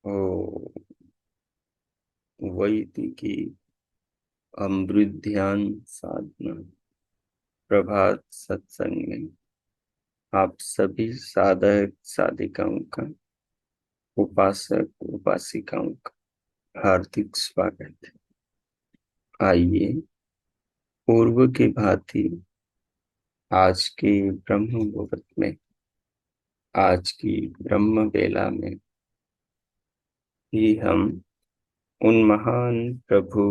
ओ वैदिकी अमृत ध्यान साधना प्रभात सत्संग में आप सभी साधक साधिकाओं का, उपासक उपासिकाओं का हार्दिक स्वागत है। आइए पूर्व की भांति आज की ब्रह्म मुहूर्त में, आज की ब्रह्म बेला में ही हम उन महान प्रभु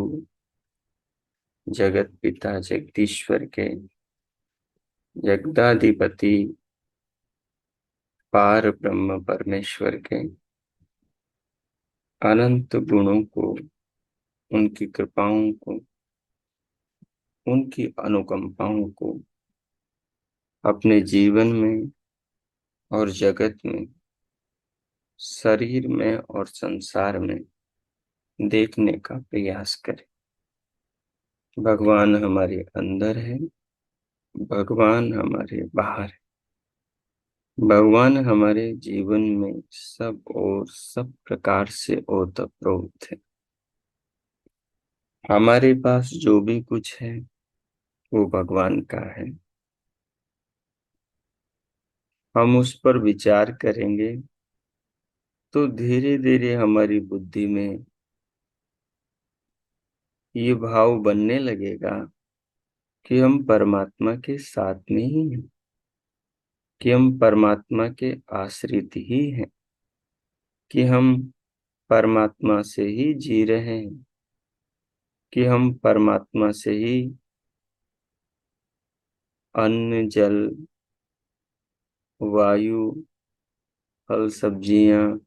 जगत पिता जगदीश्वर के, जगदाधिपति पार ब्रह्म परमेश्वर के अनंत गुणों को, उनकी कृपाओं को, उनकी अनुकंपाओं को अपने जीवन में और जगत में, शरीर में और संसार में देखने का प्रयास करें। भगवान हमारे अंदर है, भगवान हमारे बाहर है, भगवान हमारे जीवन में सब और सब प्रकार से ओतप्रोत है। हमारे पास जो भी कुछ है वो भगवान का है। हम उस पर विचार करेंगे तो धीरे धीरे हमारी बुद्धि में ये भाव बनने लगेगा कि हम परमात्मा के साथ में ही हैं, कि हम परमात्मा के आश्रित ही हैं, कि हम परमात्मा से ही जी रहे हैं, कि हम परमात्मा से ही अन्न जल वायु फल सब्जियां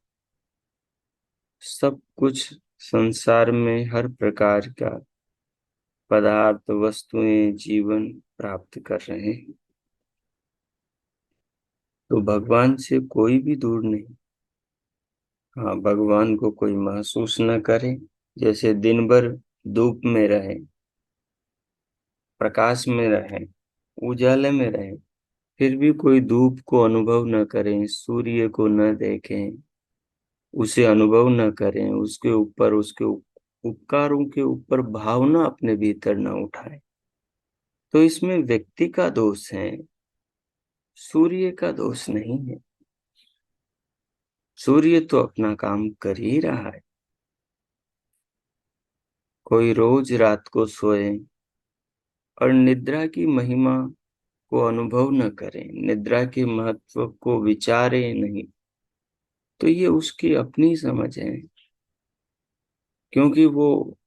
सब कुछ संसार में हर प्रकार का पदार्थ वस्तुएं जीवन प्राप्त कर रहे हैं। तो भगवान से कोई भी दूर नहीं। हाँ, भगवान को कोई महसूस न करे, जैसे दिन भर धूप में रहे, प्रकाश में रहे, उजाले में रहे, फिर भी कोई धूप को अनुभव न करें, सूर्य को न देखें, उसे अनुभव न करें, उसके ऊपर उसके उपकारों के ऊपर भावना अपने भीतर न उठाए, तो इसमें व्यक्ति का दोष है, सूर्य का दोष नहीं है। सूर्य तो अपना काम कर ही रहा है। कोई रोज रात को सोए और निद्रा की महिमा को अनुभव न करें, निद्रा के महत्व को विचारे नहीं, तो ये उसकी अपनी समझ है, क्योंकि वो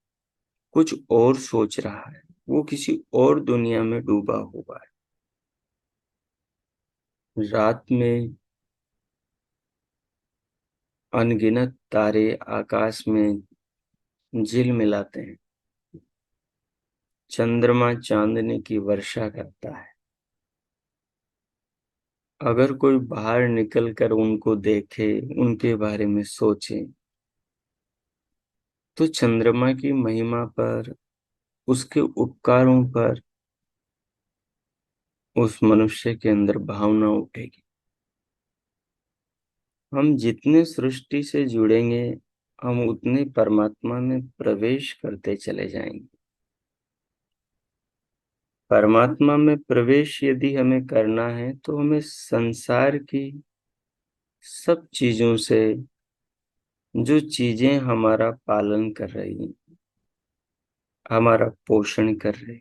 कुछ और सोच रहा है, वो किसी और दुनिया में डूबा हुआ है। रात में अनगिनत तारे आकाश में झिलमिलाते हैं, चंद्रमा चांदनी की वर्षा करता है। अगर कोई बाहर निकलकर उनको देखे, उनके बारे में सोचे, तो चंद्रमा की महिमा पर, उसके उपकारों पर उस मनुष्य के अंदर भावना उठेगी। हम जितने सृष्टि से जुड़ेंगे, हम उतने परमात्मा में प्रवेश करते चले जाएंगे। परमात्मा में प्रवेश यदि हमें करना है तो हमें संसार की सब चीजों से, जो चीजें हमारा पालन कर रही हैं, हमारा पोषण कर रही,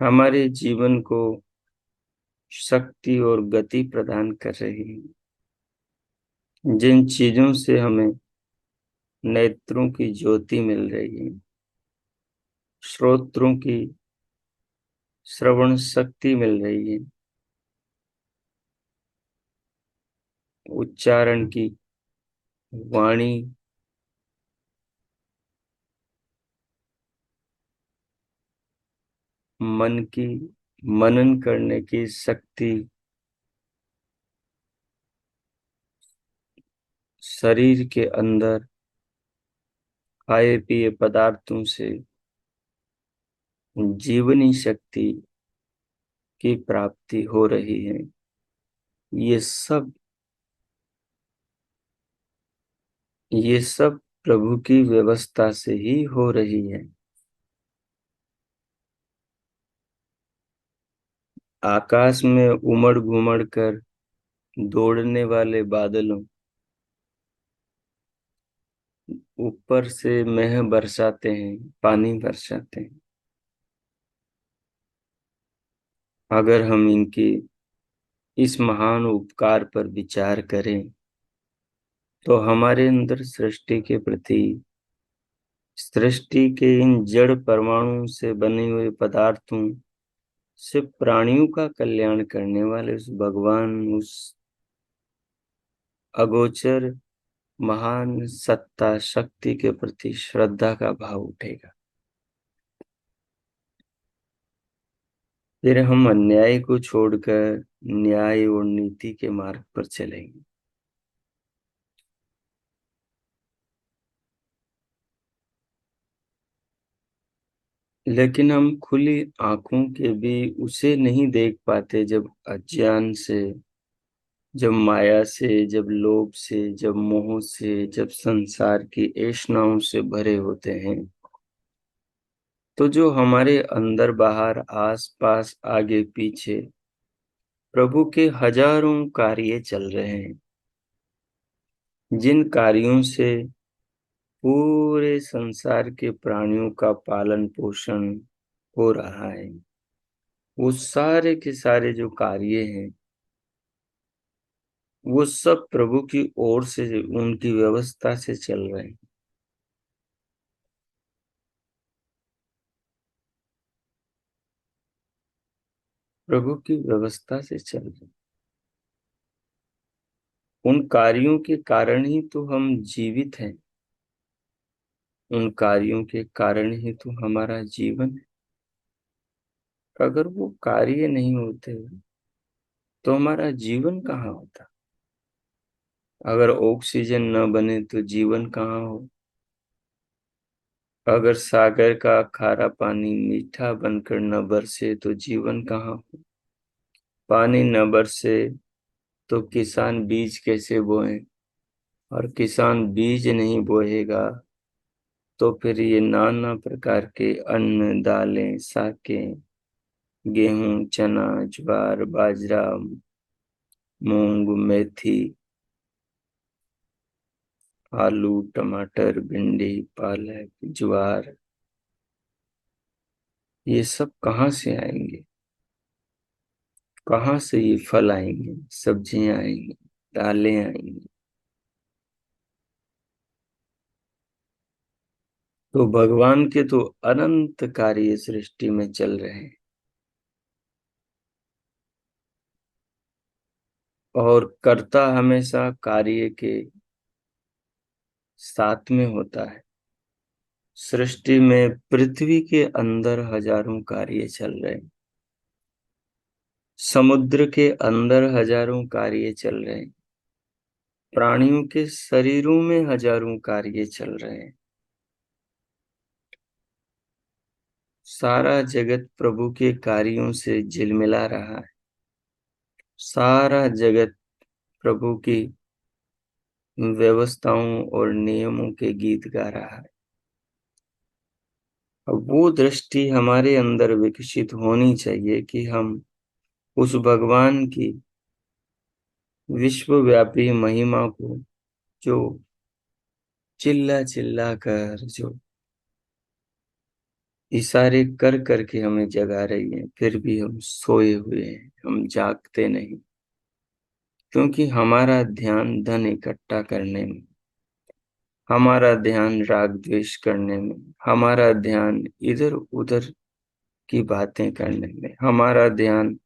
हमारे जीवन को शक्ति और गति प्रदान कर रही हैं, जिन चीजों से हमें नेत्रों की ज्योति मिल रही है, श्रोत्रों की श्रवण शक्ति मिल रही है, उच्चारण की वाणी, मन की मनन करने की शक्ति, शरीर के अंदर खाए पिए पदार्थों से जीवनी शक्ति की प्राप्ति हो रही है। ये सब ये सब प्रभु की व्यवस्था से ही हो रही है। आकाश में उमड़ घुमड़ कर दौड़ने वाले बादलों, ऊपर से मेह बरसाते हैं, पानी बरसाते हैं। अगर हम इनकी इस महान उपकार पर विचार करें तो हमारे अंदर सृष्टि के प्रति, सृष्टि के इन जड़ परमाणु से बने हुए पदार्थों से प्राणियों का कल्याण करने वाले उस भगवान, उस अगोचर महान सत्ता शक्ति के प्रति श्रद्धा का भाव उठेगा। फिर हम अन्याय को छोड़कर न्याय और नीति के मार्ग पर चलेंगे। लेकिन हम खुली आंखों के भी उसे नहीं देख पाते जब अज्ञान से, जब माया से, जब लोभ से, जब मोह से, जब संसार की ऐशनाओं से भरे होते हैं। तो जो हमारे अंदर बाहर आस पास आगे पीछे प्रभु के हजारों कार्य चल रहे हैं, जिन कार्यों से पूरे संसार के प्राणियों का पालन पोषण हो रहा है, वो सारे के सारे जो कार्य हैं वो सब प्रभु की ओर से, उनकी व्यवस्था से चल रहे हैं। प्रभु की व्यवस्था से चल रहे हैं। उन कार्यों के कारण ही तो हम जीवित हैं। उन कार्यों के कारण ही तो हमारा जीवन है। अगर वो कार्य नहीं होते तो हमारा जीवन कहाँ होता। अगर ऑक्सीजन न बने तो जीवन कहाँ हो। अगर सागर का खारा पानी मीठा बनकर न बरसे तो जीवन कहाँ हो। पानी न बरसे तो किसान बीज कैसे बोए, और किसान बीज नहीं बोएगा तो फिर ये नाना प्रकार के अन्न, दालें, साकें, गेहूं, चना, ज्वार, बाजरा, मूंग, मेथी, आलू, टमाटर, भिंडी, पालक, ज्वार, ये सब कहाँ से आएंगे। कहाँ से ये फल आएंगे, सब्जियां आएंगी, दालें आएंगी। तो भगवान के तो अनंत कार्य सृष्टि में चल रहे हैं, और कर्ता हमेशा कार्य के साथ में होता है। सृष्टि में पृथ्वी के अंदर हजारों कार्य चल रहे हैं, समुद्र के अंदर हजारों कार्य चल रहे हैं, प्राणियों के शरीरों में हजारों कार्य चल रहे हैं। सारा जगत प्रभु के कार्यों से झिलमिला रहा है। सारा जगत प्रभु की व्यवस्थाओं और नियमों के गीत गा रहा है। अब वो दृष्टि हमारे अंदर विकसित होनी चाहिए कि हम उस भगवान की विश्वव्यापी महिमा को, जो चिल्ला चिल्ला कर, जो इशारे कर करके हमें जगा रही है, फिर भी हम सोए हुए हैं, हम जागते नहीं। क्योंकि हमारा ध्यान धन इकट्ठा करने में, हमारा ध्यान राग द्वेष करने में, हमारा ध्यान इधर उधर की बातें करने में, हमारा ध्यान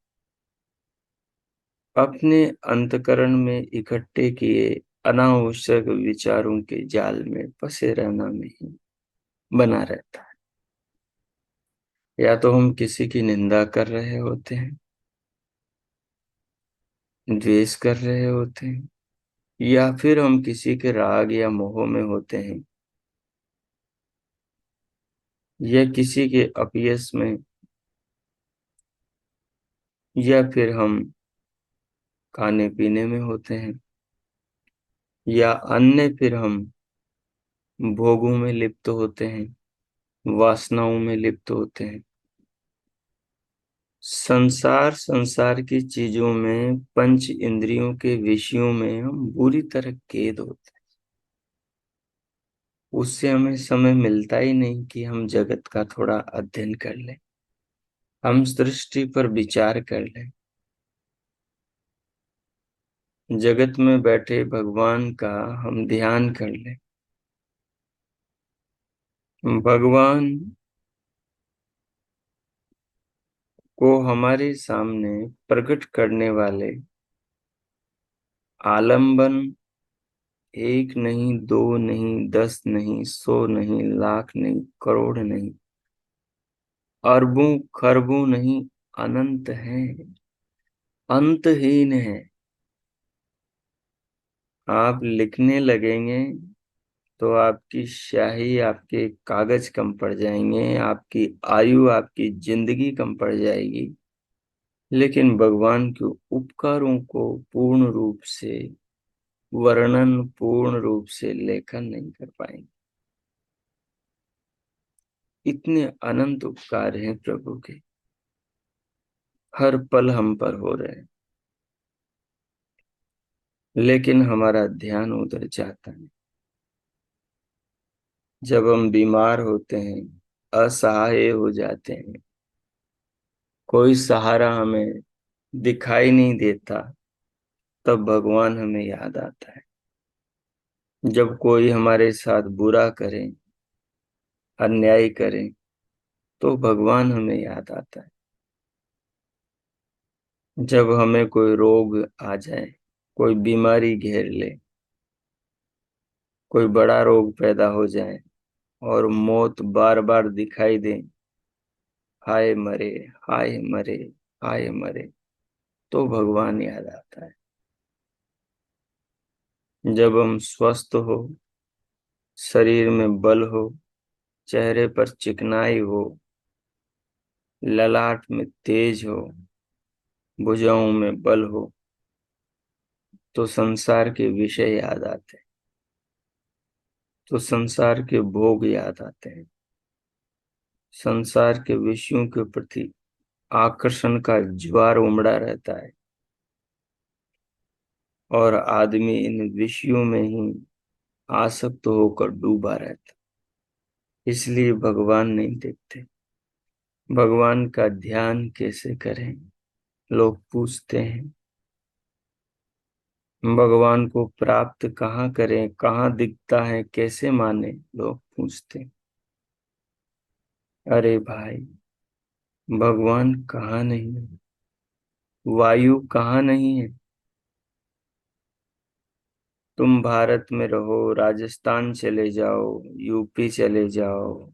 अपने अंतकरण में इकट्ठे किए अनावश्यक विचारों के जाल में फंसे रहना में ही बना रहता है। या तो हम किसी की निंदा कर रहे होते हैं, द्वेष कर रहे होते हैं, या फिर हम किसी के राग या मोह में होते हैं, या किसी के अपयश में, या फिर हम खाने पीने में होते हैं, या अन्य फिर हम भोगों में लिप्त होते हैं, वासनाओं में लिप्त होते हैं। संसार की चीजों में, पंच इंद्रियों के विषयों में हम बुरी तरह कैद होते हैं। उससे हमें समय मिलता ही नहीं कि हम जगत का थोड़ा अध्ययन कर लें, हम सृष्टि पर विचार कर लें, जगत में बैठे भगवान का हम ध्यान कर लें। भगवान को हमारे सामने प्रकट करने वाले आलंबन एक नहीं, दो नहीं, 10 नहीं, 100 नहीं, लाख नहीं, करोड़ नहीं, अरबों खरबों नहीं, अनंत हैं, अंतहीन है। आप लिखने लगेंगे तो आपकी स्याही, आपके कागज कम पड़ जाएंगे, आपकी आयु, आपकी जिंदगी कम पड़ जाएगी। लेकिन भगवान के उपकारों को पूर्ण रूप से वर्णन, पूर्ण रूप से लेखन नहीं कर पाएंगे। इतने अनंत उपकार हैं प्रभु के, हर पल हम पर हो रहे हैं, लेकिन हमारा ध्यान उधर जाता है। जब हम बीमार होते हैं, असहाय हो जाते हैं, कोई सहारा हमें दिखाई नहीं देता, तब भगवान हमें याद आता है। जब कोई हमारे साथ बुरा करे, अन्याय करे, तो भगवान हमें याद आता है। जब हमें कोई रोग आ जाए, कोई बीमारी घेर ले, कोई बड़ा रोग पैदा हो जाए और मौत बार बार दिखाई दे, हाय मरे, हाय मरे, हाय मरे, तो भगवान याद आता है। जब हम स्वस्थ हो, शरीर में बल हो, चेहरे पर चिकनाई हो, ललाट में तेज हो, भुजाओं में बल हो, तो संसार के विषय याद आते हैं, तो संसार के भोग याद आते हैं। संसार के विषयों के प्रति आकर्षण का ज्वार उमड़ा रहता है और आदमी इन विषयों में ही आसक्त होकर डूबा रहता। इसलिए भगवान नहीं देखते। भगवान का ध्यान कैसे करें, लोग पूछते हैं। भगवान को प्राप्त कहाँ करें, कहाँ दिखता है, कैसे माने, लोग पूछते हैं। अरे भाई, भगवान कहाँ नहीं है, वायु कहाँ नहीं है। तुम भारत में रहो, राजस्थान चले जाओ, यूपी चले जाओ,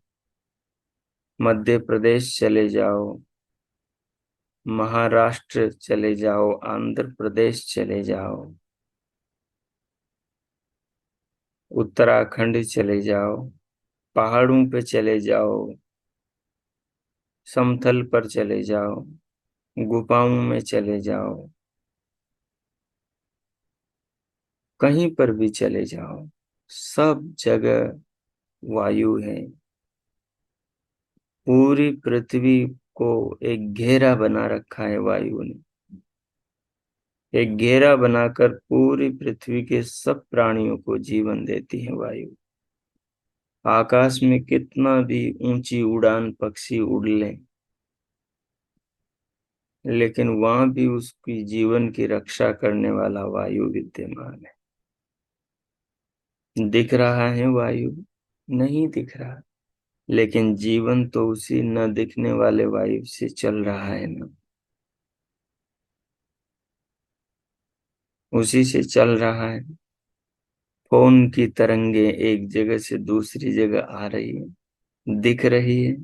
मध्य प्रदेश चले जाओ, महाराष्ट्र चले जाओ, आंध्र प्रदेश चले जाओ, उत्तराखंड चले जाओ, पहाड़ों पे चले जाओ, समतल पर चले जाओ, गुफाओं में चले जाओ, कहीं पर भी चले जाओ, सब जगह वायु है। पूरी पृथ्वी को एक घेरा बना रखा है वायु ने। एक घेरा बनाकर पूरी पृथ्वी के सब प्राणियों को जीवन देती है वायु। आकाश में कितना भी ऊंची उड़ान पक्षी उड़ ले, लेकिन वहां भी उसकी जीवन की रक्षा करने वाला वायु विद्यमान है। दिख रहा है वायु? नहीं दिख रहा, लेकिन जीवन तो उसी न दिखने वाले वायु से चल रहा है ना, उसी से चल रहा है। फोन की तरंगे एक जगह से दूसरी जगह आ रही है, दिख रही है।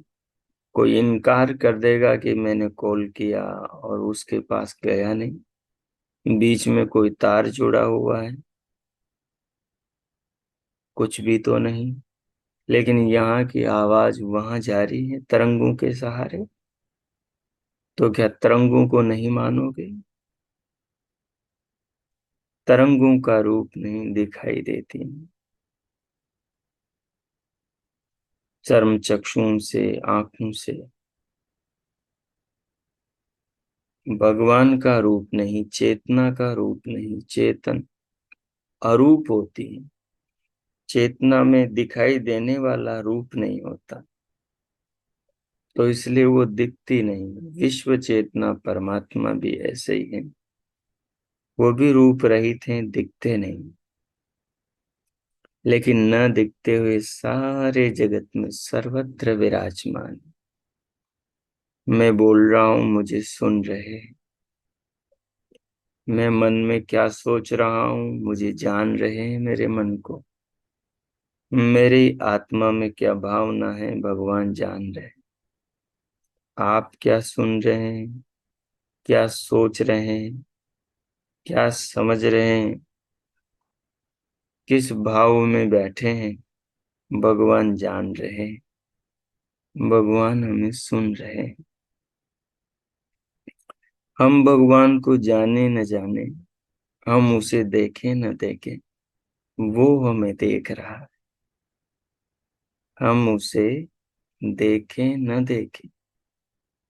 कोई इनकार कर देगा कि मैंने कॉल किया और उसके पास गया नहीं, बीच में कोई तार जुड़ा हुआ है, कुछ भी तो नहीं। लेकिन यहाँ की आवाज वहां जा रही है तरंगों के सहारे, तो क्या तरंगों को नहीं मानोगे? तरंगों का रूप नहीं दिखाई देती, चर्म चक्षुओं से, आंखों से। भगवान का रूप नहीं, चेतना का रूप नहीं, चेतन अरूप होती है। चेतना में दिखाई देने वाला रूप नहीं होता, तो इसलिए वो दिखती नहीं। विश्व चेतना परमात्मा भी ऐसे ही है, वो भी रूप रहित हैं, दिखते नहीं, लेकिन न दिखते हुए सारे जगत में सर्वत्र विराजमान। मैं बोल रहा हूं, मुझे सुन रहे हैं। मैं मन में क्या सोच रहा हूं, मुझे जान रहे हैं, मेरे मन को। मेरी आत्मा में क्या भावना है, भगवान जान रहे हैं। आप क्या सुन रहे हैं, क्या सोच रहे हैं, क्या समझ रहे हैं, किस भाव में बैठे हैं, भगवान जान रहे हैं। भगवान हमें सुन रहे हैं। हम भगवान को जाने न जाने, हम उसे देखें न देखें, वो हमें देख रहा है। हम उसे देखें न देखें,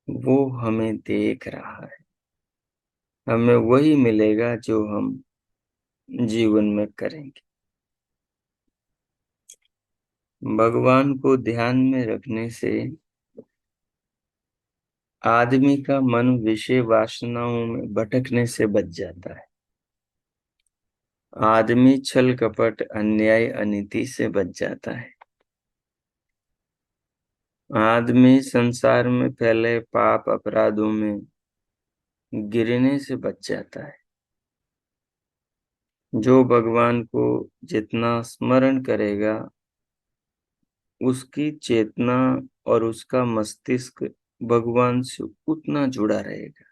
वो हमें देख रहा है। हमें वही मिलेगा जो हम जीवन में करेंगे। भगवान को ध्यान में रखने से आदमी का मन विषय वासनाओं में भटकने से बच जाता है। आदमी छल कपट अन्याय अनीति से बच जाता है। आदमी संसार में फैले पाप अपराधों में गिरने से बच जाता है। जो भगवान को जितना स्मरण करेगा, उसकी चेतना और उसका मस्तिष्क भगवान से उतना जुड़ा रहेगा।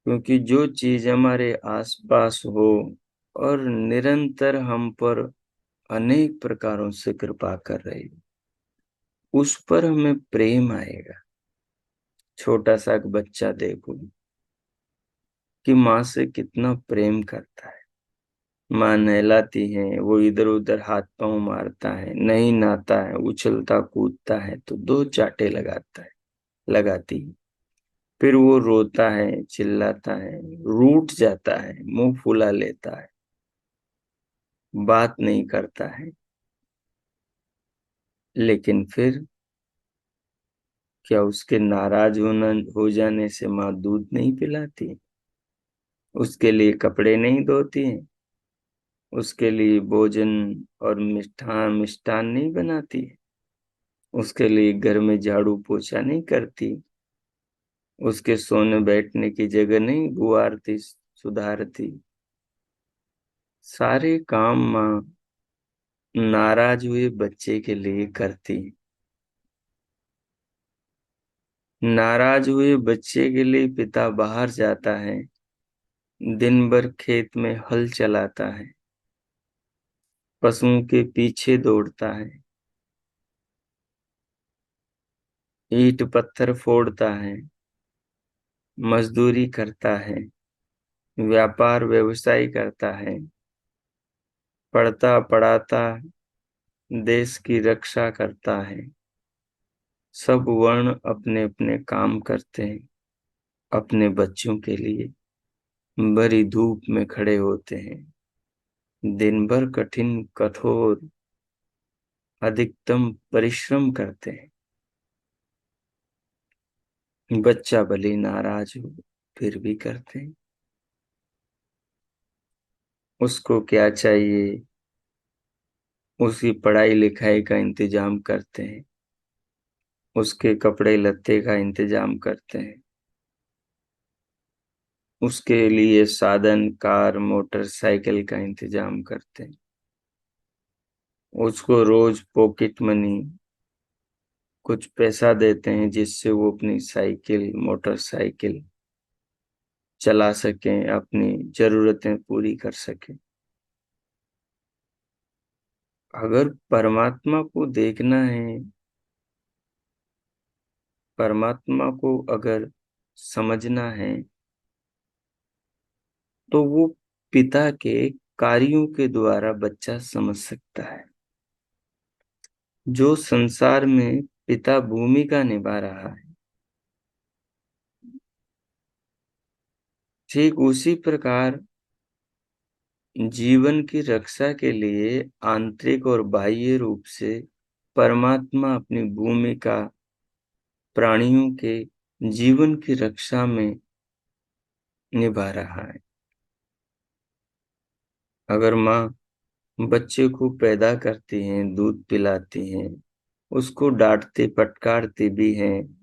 क्योंकि जो चीज हमारे आसपास हो और निरंतर हम पर अनेक प्रकारों से कृपा कर रही हो, उस पर हमें प्रेम आएगा। छोटा सा एक बच्चा देखो कि माँ से कितना प्रेम करता है। माँ नहलाती है, वो इधर उधर हाथ पांव मारता है, नहीं नहाता है, उछलता कूदता है तो दो चांटे लगाती है। फिर वो रोता है, चिल्लाता है, रूठ जाता है, मुंह फुला लेता है, बात नहीं करता है। लेकिन फिर क्या उसके नाराज हो जाने से माँ दूध नहीं पिलाती? उसके लिए कपड़े नहीं धोती है? उसके लिए भोजन और मिष्ठान नहीं बनाती है? उसके लिए घर में झाड़ू पोछा नहीं करती? उसके सोने बैठने की जगह नहीं बुआरती, सुधारती? सारे काम माँ नाराज हुए बच्चे के लिए करती। नाराज हुए बच्चे के लिए पिता बाहर जाता है, दिन भर खेत में हल चलाता है, पशुओं के पीछे दौड़ता है, ईंट पत्थर फोड़ता है, मजदूरी करता है, व्यापार व्यवसाय करता है, पढ़ता पढ़ाता देश की रक्षा करता है। सब वर्ण अपने अपने काम करते हैं, अपने बच्चों के लिए बड़ी धूप में खड़े होते हैं, दिन भर कठिन कठोर अधिकतम परिश्रम करते हैं। बच्चा भले नाराज हो, फिर भी करते हैं। उसको क्या चाहिए, उसकी पढ़ाई लिखाई का इंतजाम करते हैं, उसके कपड़े लत्ते का इंतजाम करते हैं, उसके लिए साधन कार मोटरसाइकिल का इंतजाम करते हैं, उसको रोज पॉकेट मनी कुछ पैसा देते हैं जिससे वो अपनी साइकिल मोटरसाइकिल चला सकें, अपनी जरूरतें पूरी कर सकें। अगर परमात्मा को देखना है, परमात्मा को अगर समझना है, तो वो पिता के कार्यों के द्वारा बच्चा समझ सकता है। जो संसार में पिता भूमिका निभा रहा है, ठीक उसी प्रकार जीवन की रक्षा के लिए आंतरिक और बाह्य रूप से परमात्मा अपनी भूमिका प्राणियों के जीवन की रक्षा में निभा रहा है। अगर माँ बच्चे को पैदा करती हैं, दूध पिलाती हैं, उसको डांटते फटकारती भी हैं,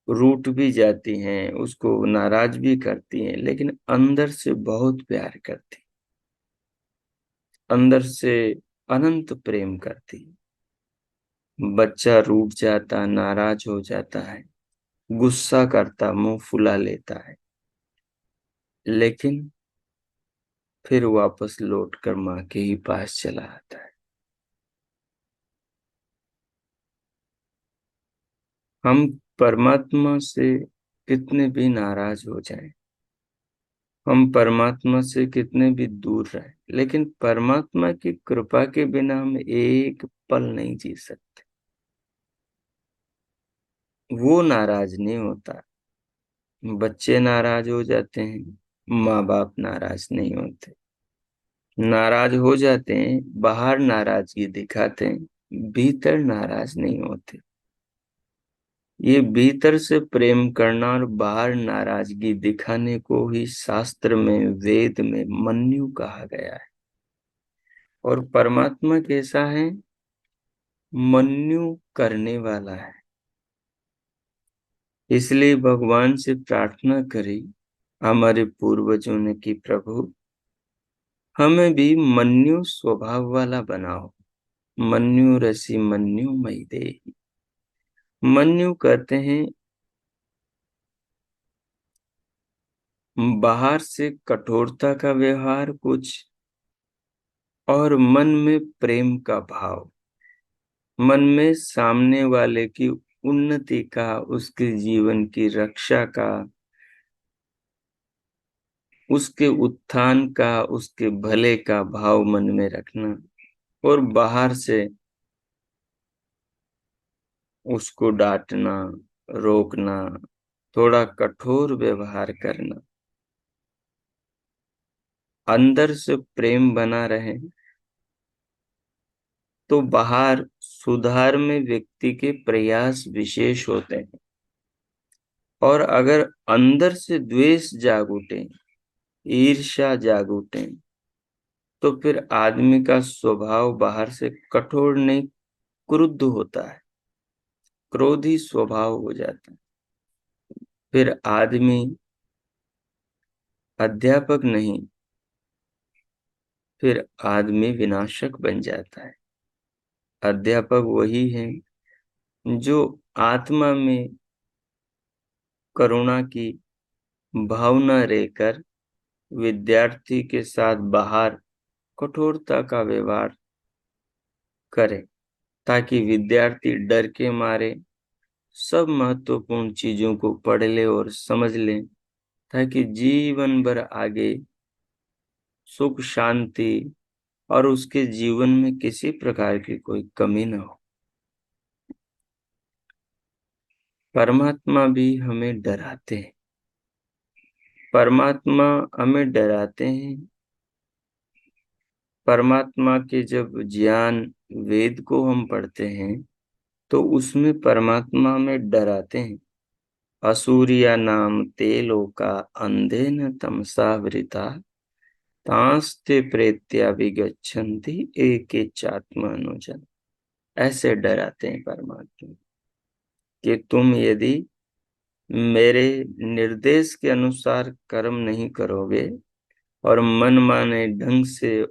रूठ भी जाती हैं, उसको नाराज भी करती हैं, लेकिन अंदर से बहुत प्यार करती, अंदर से अनंत प्रेम करती। बच्चा रूठ जाता, नाराज हो जाता है, गुस्सा करता, मुंह फुला लेता है, लेकिन फिर वापस लौटकर माँ के ही पास चला आता है। हम परमात्मा से कितने भी नाराज हो जाएं, हम परमात्मा से कितने भी दूर रहें, लेकिन परमात्मा की कृपा के बिना हम एक पल नहीं जी सकते। वो नाराज नहीं होता। बच्चे नाराज हो जाते हैं, माँ बाप नाराज नहीं होते। नाराज हो जाते हैं, बाहर नाराजगी दिखाते हैं, भीतर नाराज नहीं होते। ये भीतर से प्रेम करना और बाहर नाराजगी दिखाने को ही शास्त्र में, वेद में मन्यु कहा गया है। और परमात्मा कैसा है? मन्यु करने वाला है। इसलिए भगवान से प्रार्थना करी, हमारे पूर्वजों ने, कि प्रभु हमें भी मन्यु स्वभाव वाला बनाओ। मन्यु रसी मन्यु मई देहि। मन्यु कहते हैं बाहर से कठोरता का व्यवहार कुछ, और मन में प्रेम का भाव, मन में सामने वाले की उन्नति का, उसके जीवन की रक्षा का, उसके उत्थान का, उसके भले का भाव मन में रखना, और बाहर से उसको डांटना, रोकना, थोड़ा कठोर व्यवहार करना। अंदर से प्रेम बना रहे तो बाहर सुधार में व्यक्ति के प्रयास विशेष होते हैं। और अगर अंदर से द्वेष जाग उठे, ईर्ष्या जाग उठे, तो फिर आदमी का स्वभाव बाहर से कठोर नहीं, क्रुद्ध होता है, क्रोधी स्वभाव हो जाता है। फिर आदमी अध्यापक नहीं, फिर आदमी विनाशक बन जाता है। अध्यापक वही है जो आत्मा में करुणा की भावना रहकर विद्यार्थी के साथ बाहर कठोरता का व्यवहार करे, ताकि विद्यार्थी डर के मारे सब महत्वपूर्ण चीजों को पढ़ ले और समझ ले, ताकि जीवन भर आगे सुख शांति और उसके जीवन में किसी प्रकार की कोई कमी न हो। परमात्मा भी हमें डराते हैं। परमात्मा हमें डराते हैं। परमात्मा के जब ज्ञान, वेद को हम पढ़ते हैं तो उसमें परमात्मा हमें डराते हैं। असूर्या नाम ते लोका अंधेन तमसावृता तांस्ते प्रेत्या विगच्छन्ति एके चात्मानुजन। ऐसे डराते हैं परमात्मा कि तुम यदि मेरे निर्देश के अनुसार कर्म नहीं करोगे और मनमाने ढंग से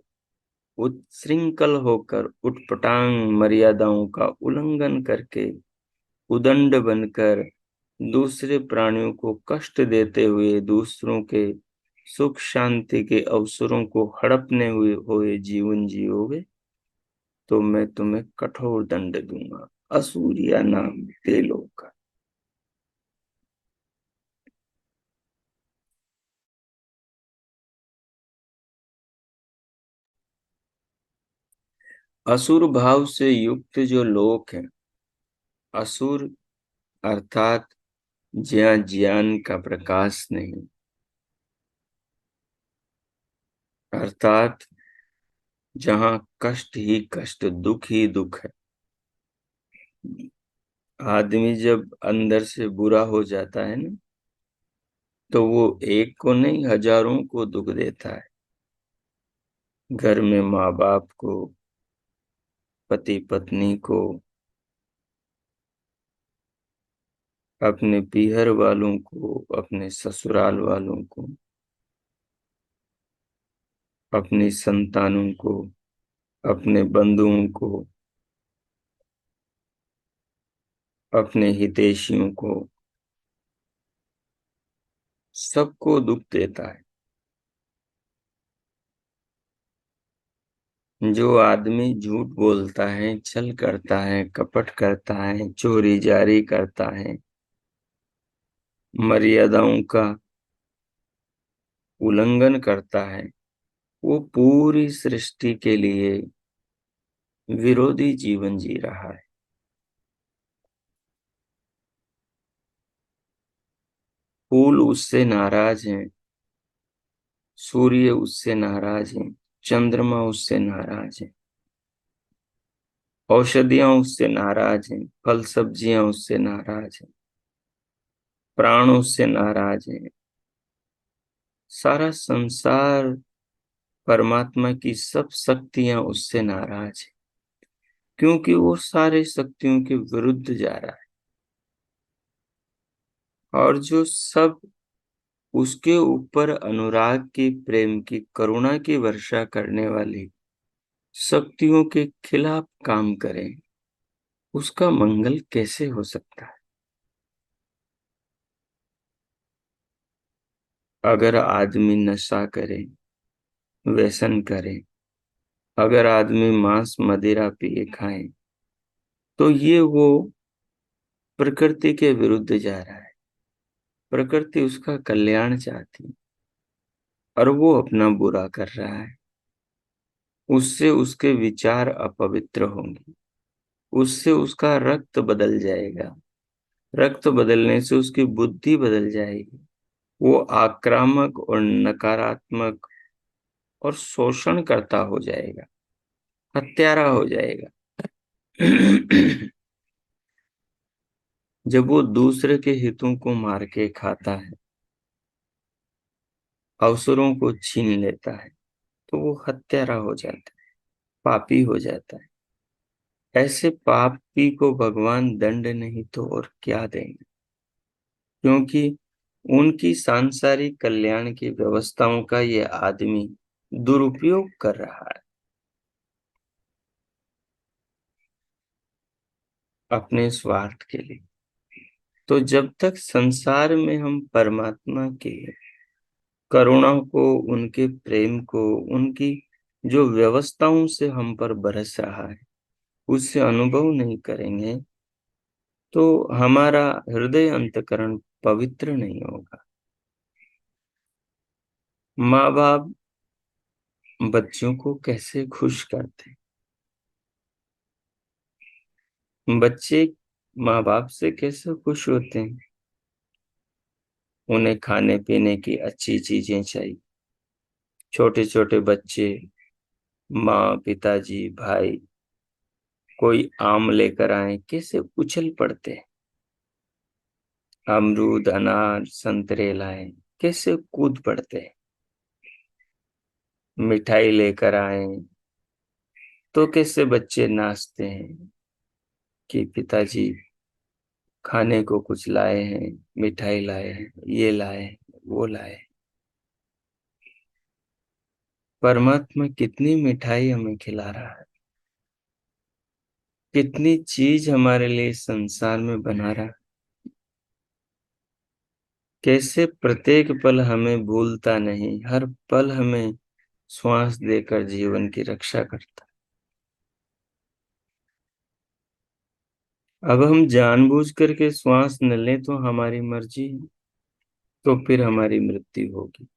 उच्छृंखल होकर उटपटांग मर्यादाओं का उल्लंघन करके उदंड बनकर दूसरे प्राणियों को कष्ट देते हुए दूसरों के सुख शांति के अवसरों को हड़पने हुए जीवन जियोगे तो मैं तुम्हें कठोर दंड दूंगा। असूर्या नाम तेलो का। असुर भाव से युक्त जो लोग हैं, असुर अर्थात जहाँ ज्ञान का प्रकाश नहीं, अर्थात जहाँ कष्ट ही कष्ट, दुख ही दुख है। आदमी जब अंदर से बुरा हो जाता है ना, तो वो एक को नहीं हजारों को दुख देता है। घर में माँ बाप को, पति पत्नी को, अपने पीहर वालों को, अपने ससुराल वालों को, अपनी संतानों को, अपने बंधुओं को, अपने हितैषियों को, सबको दुख देता है। जो आदमी झूठ बोलता है, छल करता है, कपट करता है, चोरी जारी करता है, मर्यादाओं का उल्लंघन करता है, वो पूरी सृष्टि के लिए विरोधी जीवन जी रहा है। फूल उससे नाराज हैं, सूर्य उससे नाराज हैं, चंद्रमा उससे नाराज है, औषधियां उससे नाराज हैं, फल सब्जियां उससे नाराज हैं, प्राण उससे नाराज हैं, सारा संसार, परमात्मा की सब शक्तियां उससे नाराज है, क्योंकि वो सारे शक्तियों के विरुद्ध जा रहा है। और जो सब उसके ऊपर अनुराग की, प्रेम की, करुणा की वर्षा करने वाली शक्तियों के खिलाफ काम करें, उसका मंगल कैसे हो सकता है? अगर आदमी नशा करे, व्यसन करे, अगर आदमी मांस मदिरा पिए खाए, तो ये वो प्रकृति के विरुद्ध जा रहा है। प्रकृति उसका कल्याण चाहती और वो अपना बुरा कर रहा है। उससे उसके विचार अपवित्र होंगे, उससे उसका रक्त बदल जाएगा, रक्त बदलने से उसकी बुद्धि बदल जाएगी। वो आक्रामक और नकारात्मक और शोषण करता हो जाएगा, हत्यारा हो जाएगा। जब वो दूसरे के हितों को मार के खाता है, अवसरों को छीन लेता है, तो वो हत्यारा हो जाता है, पापी हो जाता है। ऐसे पापी को भगवान दंड नहीं तो और क्या देंगे, क्योंकि उनकी सांसारिक कल्याण की व्यवस्थाओं का ये आदमी दुरुपयोग कर रहा है अपने स्वार्थ के लिए। तो जब तक संसार में हम परमात्मा के करुणा को, उनके प्रेम को, उनकी जो व्यवस्थाओं से हम पर बरस रहा है, उससे अनुभव नहीं करेंगे, तो हमारा हृदय अंतकरण पवित्र नहीं होगा। माँ बाप बच्चों को कैसे खुश करते हैं, बच्चे माँ बाप से कैसे खुश होते हैं? उन्हें खाने पीने की अच्छी चीजें चाहिए। छोटे छोटे बच्चे माँ, पिताजी, भाई कोई आम लेकर आए, कैसे उछल पड़ते हैं। अमरूद, अनार, संतरे लाए, कैसे कूद पड़ते हैं। मिठाई लेकर आए, तो कैसे बच्चे नाचते हैं कि पिताजी खाने को कुछ लाए हैं, मिठाई लाए हैं, ये लाए हैं, वो लाए हैं। परमात्मा कितनी मिठाई हमें खिला रहा है, कितनी चीज हमारे लिए संसार में बना रहा है। कैसे प्रत्येक पल हमें भूलता नहीं, हर पल हमें श्वास देकर जीवन की रक्षा करता। अब हम जानबूझ करके श्वास न लें तो हमारी मर्जी है, तो फिर हमारी मृत्यु होगी।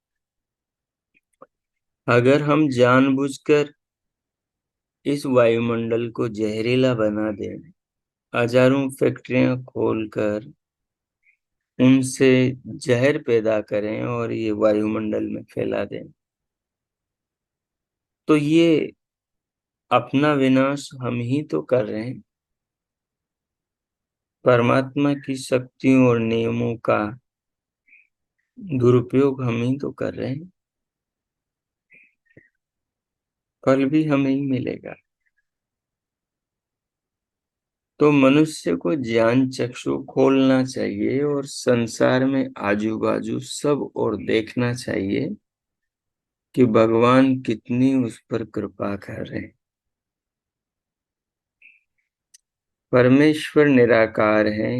अगर हम जानबूझकर इस वायुमंडल को जहरीला बना दे, हजारों फैक्ट्रियां खोलकर उनसे जहर पैदा करें और ये वायुमंडल में फैला दें, तो ये अपना विनाश हम ही तो कर रहे हैं। परमात्मा की शक्तियों और नियमों का दुरुपयोग हम ही तो कर रहे हैं। फल भी हमें ही मिलेगा। तो मनुष्य को ज्ञान चक्षु खोलना चाहिए और संसार में आजू बाजू सब और देखना चाहिए कि भगवान कितनी उस पर कृपा कर रहे हैं। परमेश्वर निराकार है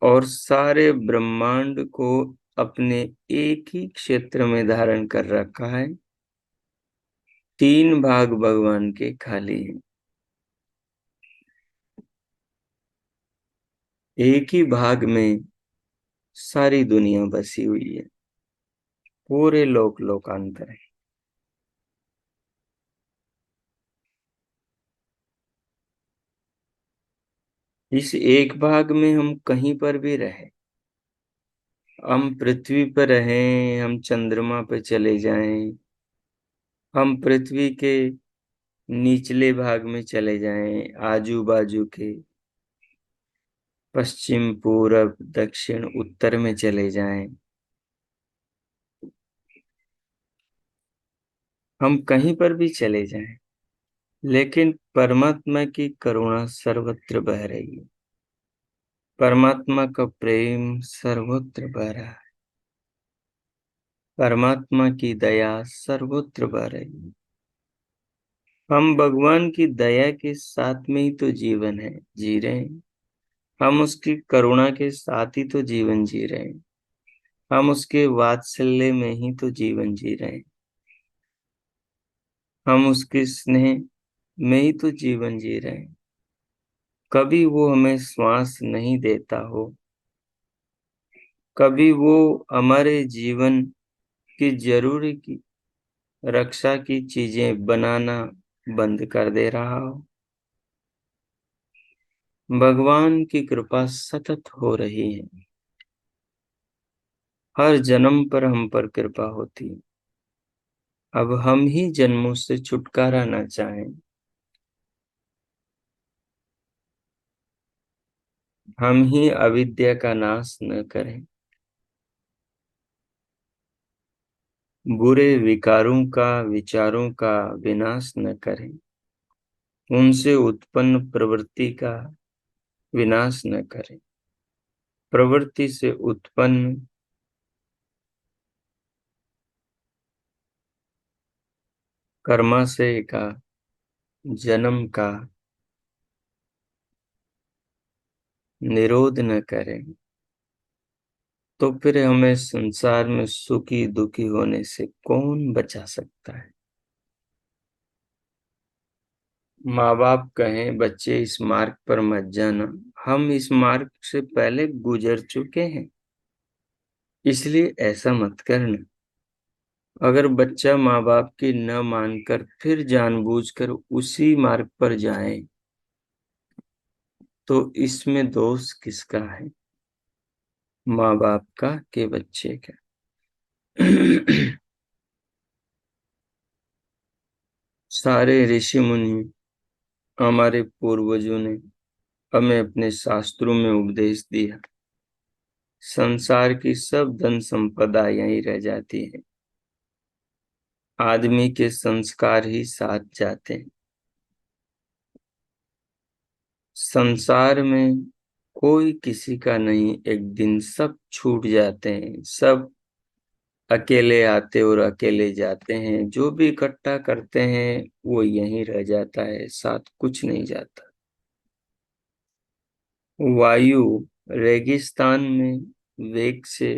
और सारे ब्रह्मांड को अपने एक ही क्षेत्र में धारण कर रखा है। 3 भाग भगवान के खाली हैं। एक ही भाग में सारी दुनिया बसी हुई है, पूरे लोकांतर है। इस एक भाग में हम कहीं पर भी रहे, हम पृथ्वी पर रहें, हम चंद्रमा पर चले जाएं, हम पृथ्वी के निचले भाग में चले जाएं, आजू बाजू के पश्चिम पूरब दक्षिण उत्तर में चले जाएं, हम कहीं पर भी चले जाएं, लेकिन परमात्मा की करुणा सर्वत्र बह रही है। परमात्मा का प्रेम सर्वत्र बह रहा है। परमात्मा की दया सर्वत्र बह रही है। हम भगवान की दया के साथ में ही तो जीवन है जी रहे हैं। हम उसकी करुणा के साथ ही तो जीवन जी रहे हैं। हम उसके वात्सल्य में ही तो जीवन जी रहे हैं। हम उसके स्नेह में ही तो जीवन जी रहे हैं। कभी वो हमें श्वास नहीं देता हो, कभी वो हमारे जीवन की जरूरी की रक्षा की चीजें बनाना बंद कर दे रहा हो, भगवान की कृपा सतत हो रही है। हर जन्म पर हम पर कृपा होती है। अब हम ही जन्मों से छुटकारा ना चाहें, हम ही अविद्या का नाश न करें, बुरे विकारों का विचारों का विनाश न करें, उनसे उत्पन्न प्रवृत्ति का विनाश न करें, प्रवृत्ति से उत्पन्न कर्माशय का जन्म का निरोध न करें, तो फिर हमें संसार में सुखी दुखी होने से कौन बचा सकता है। माँ बाप कहें बच्चे इस मार्ग पर मत जाना, हम इस मार्ग से पहले गुजर चुके हैं, इसलिए ऐसा मत करना। अगर बच्चा माँ बाप की न मानकर फिर जानबूझकर उसी मार्ग पर जाए, तो इसमें दोष किसका है, माँ बाप का के बच्चे का। सारे ऋषि मुनि हमारे पूर्वजों ने हमें अपने शास्त्रों में उपदेश दिया। संसार की सब धन संपदा यहीं रह जाती है, आदमी के संस्कार ही साथ जाते हैं। संसार में कोई किसी का नहीं, एक दिन सब छूट जाते हैं। सब अकेले आते और अकेले जाते हैं। जो भी इकट्ठा करते हैं वो यहीं रह जाता है, साथ कुछ नहीं जाता। वायु रेगिस्तान में वेग से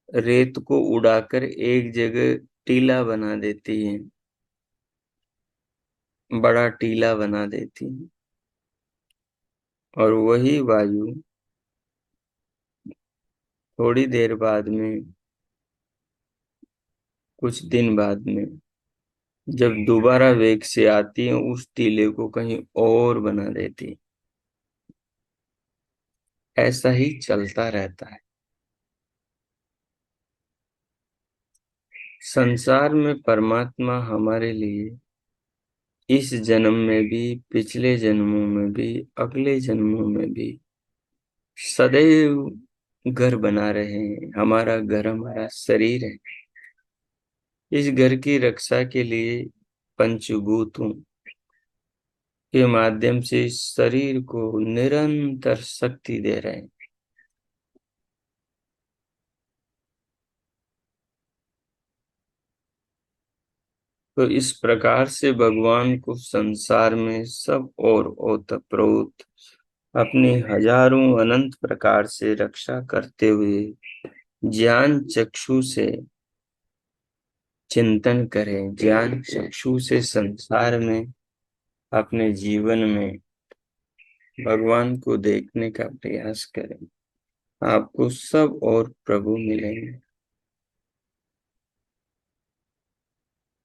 रेत को उड़ाकर एक जगह टीला बना देती है, बड़ा टीला बना देती है। और वही वायु थोड़ी देर बाद में कुछ दिन बाद में जब दोबारा वेग से आती है, उस टीले को कहीं और बना देती। ऐसा ही चलता रहता है। संसार में परमात्मा हमारे लिए इस जन्म में भी, पिछले जन्मों में भी, अगले जन्मों में भी सदैव घर बना रहे हैं। हमारा घर हमारा शरीर है। इस घर की रक्षा के लिए पंचभूतों के माध्यम से इस शरीर को निरंतर शक्ति दे रहे हैं। तो इस प्रकार से भगवान को संसार में सब और ओतप्रोत अपनी हजारों अनंत प्रकार से रक्षा करते हुए ज्ञान चक्षु से चिंतन करें, ज्ञान चक्षु से संसार में, अपने जीवन में भगवान को देखने का प्रयास करें। आपको सब और प्रभु मिलेंगे।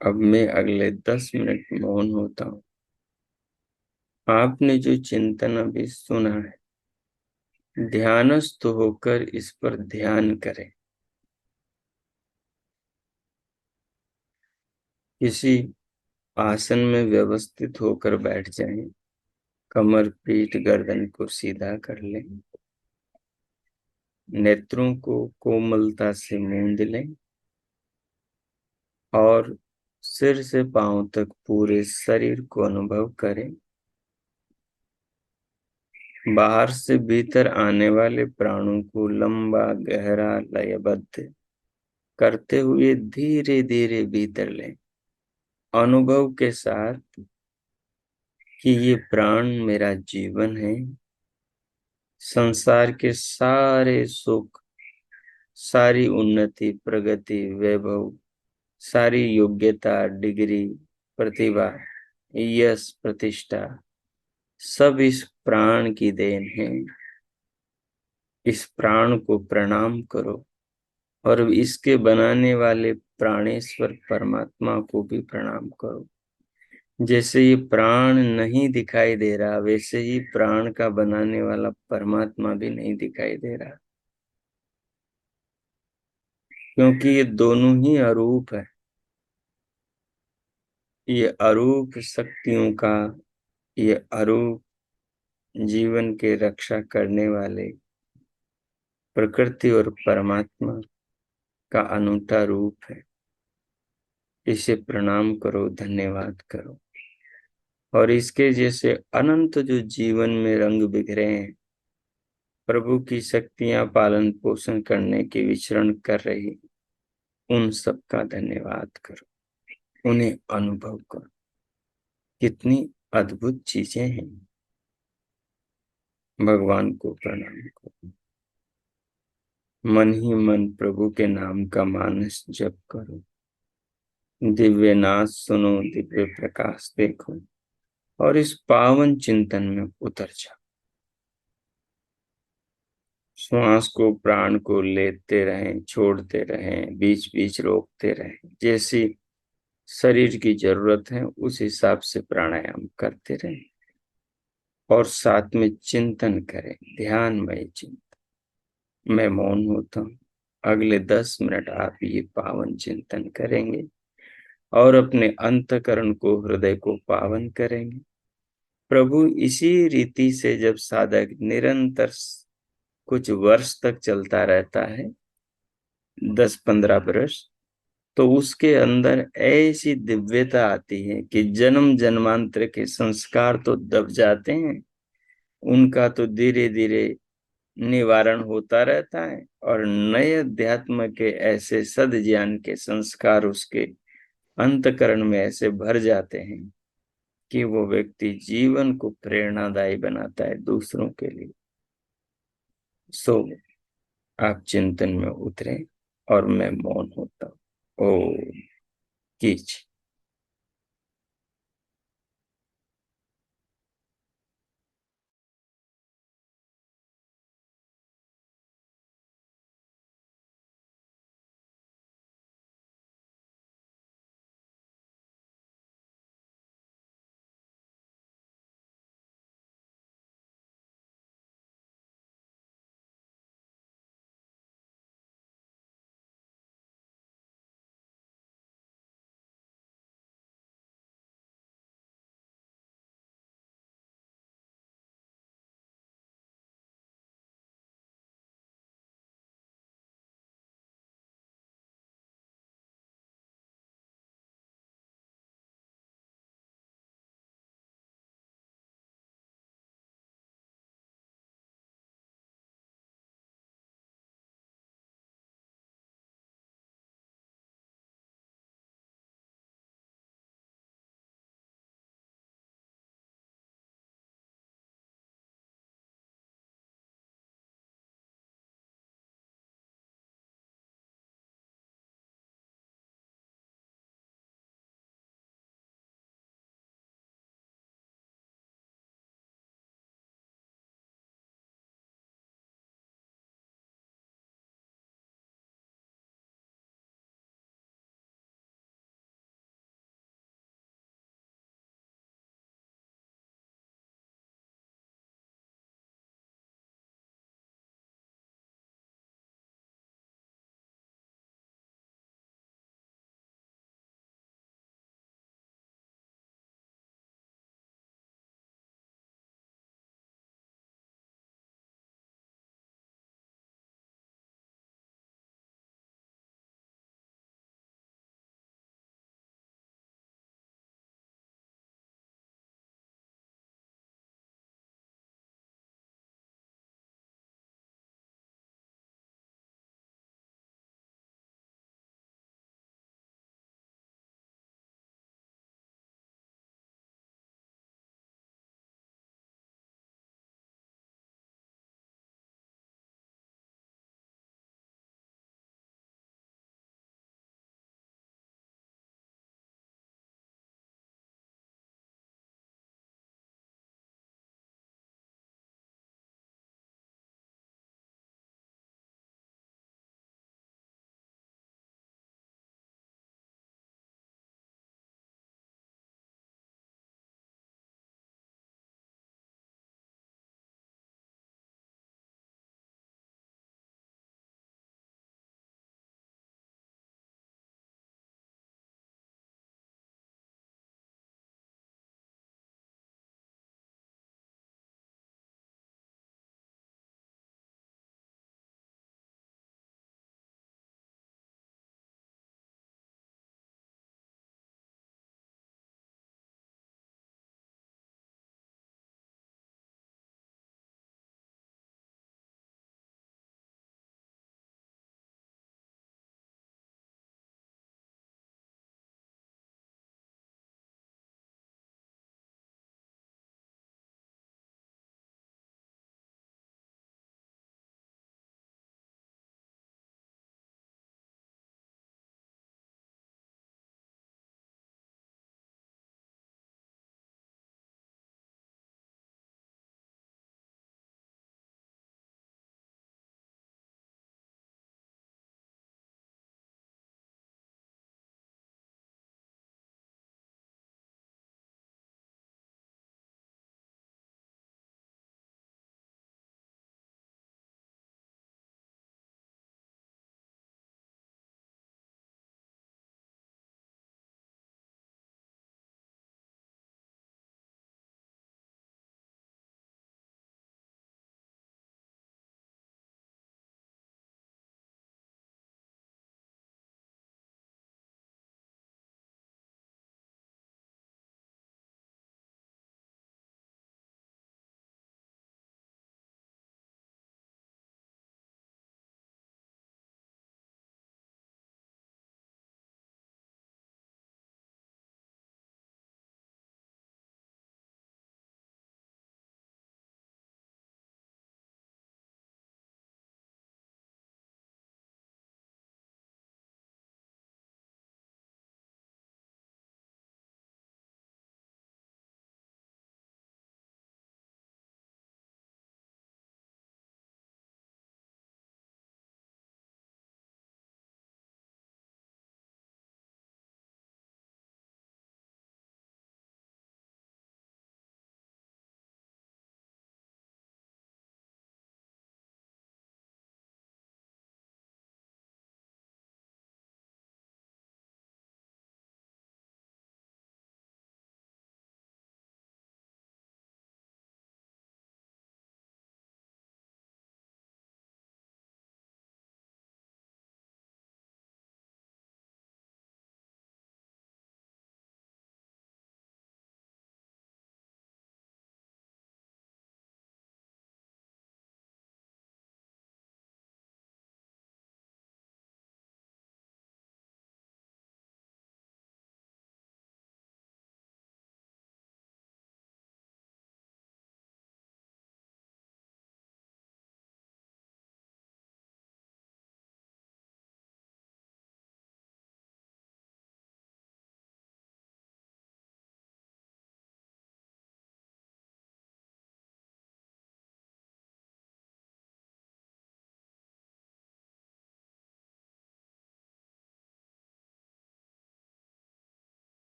अब मैं अगले 10 मिनट मौन होता हूँ। आपने जो चिंतन अभी सुना है, ध्यानस्थ होकर इस पर ध्यान करें। किसी आसन में व्यवस्थित होकर बैठ जाएं। कमर, पीठ, गर्दन को सीधा कर लें। नेत्रों को कोमलता से मूंद लें और सिर से पांव तक पूरे शरीर को अनुभव करें। बाहर से भीतर आने वाले प्राणों को लंबा गहरा लयबद्ध करते हुए धीरे धीरे भीतर लें, अनुभव के साथ कि ये प्राण मेरा जीवन है। संसार के सारे सुख, सारी उन्नति, प्रगति, वैभव, सारी योग्यता, डिग्री, प्रतिभा, यश, प्रतिष्ठा सब इस प्राण की देन है। इस प्राण को प्रणाम करो और इसके बनाने वाले प्राणेश्वर परमात्मा को भी प्रणाम करो। जैसे ये प्राण नहीं दिखाई दे रहा, वैसे ही प्राण का बनाने वाला परमात्मा भी नहीं दिखाई दे रहा, क्योंकि ये दोनों ही अरूप है। ये अरूप शक्तियों का, ये अरूप जीवन के रक्षा करने वाले प्रकृति और परमात्मा का अनूठा रूप है। इसे प्रणाम करो, धन्यवाद करो। और इसके जैसे अनंत जो जीवन में रंग बिखरे हैं, प्रभु की शक्तियां पालन पोषण करने की विचरण कर रही, उन सबका धन्यवाद करो, उन्हें अनुभव करो। कितनी अद्भुत चीजें हैं। भगवान को प्रणाम करो। मन ही मन प्रभु के नाम का मानस जप करो। दिव्य नाच सुनो, दिव्य प्रकाश देखो और इस पावन चिंतन में उतर जाओ। श्वास को, प्राण को लेते रहें, छोड़ते रहें, बीच बीच रोकते रहें। जैसी शरीर की जरूरत है उस हिसाब से प्राणायाम करते रहें और साथ में चिंतन करें, ध्यानमय चिंतन। मैं मौन होता हूँ। अगले 10 मिनट आप ये पावन चिंतन करेंगे और अपने अंतःकरण को, हृदय को पावन करेंगे। प्रभु इसी रीति से जब साधक निरंतर कुछ वर्ष तक चलता रहता है, 10-15 वर्ष, तो उसके अंदर ऐसी दिव्यता आती है कि जन्म जन्मांतर के संस्कार तो दब जाते हैं, उनका तो धीरे धीरे निवारण होता रहता है और नए अध्यात्म के ऐसे सद ज्ञान के संस्कार उसके अंतकरण में ऐसे भर जाते हैं कि वो व्यक्ति जीवन को प्रेरणादायी बनाता है दूसरों के लिए। सो आप चिंतन में उतरें और मैं मौन होता हूँ। ओ कीच।